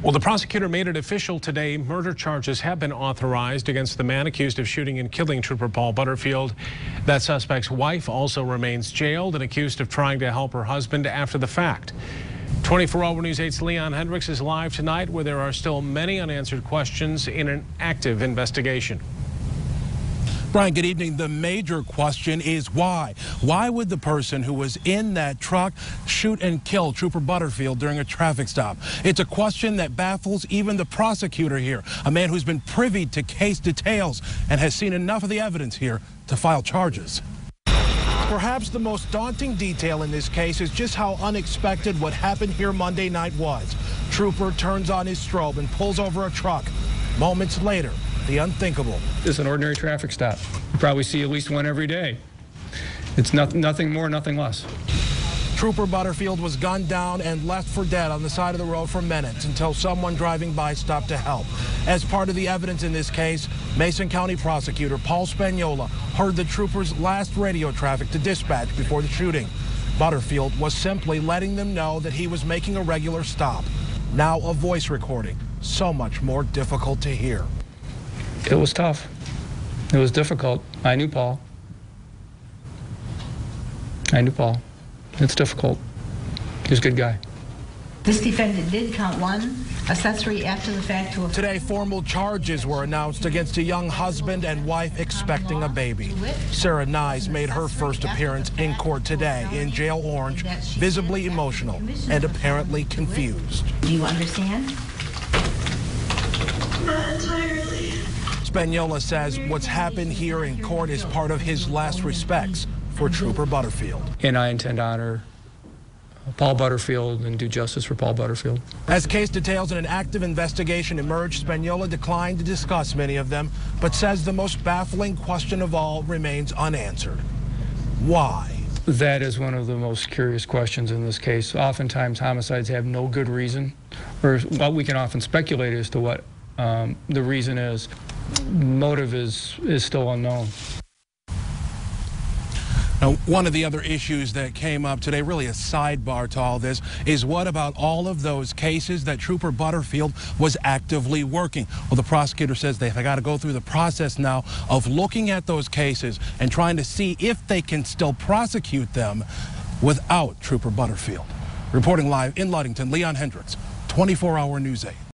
Well, the prosecutor made it official today. Murder charges have been authorized against the man accused of shooting and killing Trooper Paul Butterfield. That suspect's wife also remains jailed and accused of trying to help her husband after the fact. 24-Hour News 8's Leon Hendricks is live tonight, where there are still many unanswered questions in an active investigation. Brian, good evening. The major question is why? Why would the person who was in that truck shoot and kill Trooper Butterfield during a traffic stop? It's a question that baffles even the prosecutor here, a man who's been privy to case details and has seen enough of the evidence here to file charges. Perhaps the most daunting detail in this case is just how unexpected what happened here Monday night was. Trooper turns on his strobe and pulls over a truck. Moments later, the unthinkable. It's an ordinary traffic stop. You probably see at least one every day. It's nothing more, nothing less. Trooper Butterfield was gunned down and left for dead on the side of the road for minutes until someone driving by stopped to help. As part of the evidence in this case, Mason County prosecutor Paul Spagnola heard the trooper's last radio traffic to dispatch before the shooting. Butterfield was simply letting them know that he was making a regular stop. Now a voice recording, so much more difficult to hear. It was tough. It was difficult. I knew Paul. It's difficult. He's a good guy. This defendant did count one accessory after the fact to a... Today, formal charges were announced against a young husband and wife expecting a baby. Eric Knysz made her first appearance in court today in Jail Orange, visibly emotional and apparently confused. Do you understand? Not entirely. Spagnola says what's happened here in court is part of his last respects for Trooper Butterfield. And I intend to honor Paul Butterfield and do justice for Paul Butterfield. As case details in an active investigation emerged, Spagnola declined to discuss many of them, but says the most baffling question of all remains unanswered. Why? That is one of the most curious questions in this case. Oftentimes, homicides have no good reason, or what we can often speculate as to what the reason is. Motive is still unknown. Now, one of the other issues that came up today, really a sidebar to all this, is what about all of those cases that Trooper Butterfield was actively working? Well, the prosecutor says they've got to go through the process now of looking at those cases and trying to see if they can still prosecute them without Trooper Butterfield. Reporting live in Ludington, Leon Hendricks, 24-Hour News 8.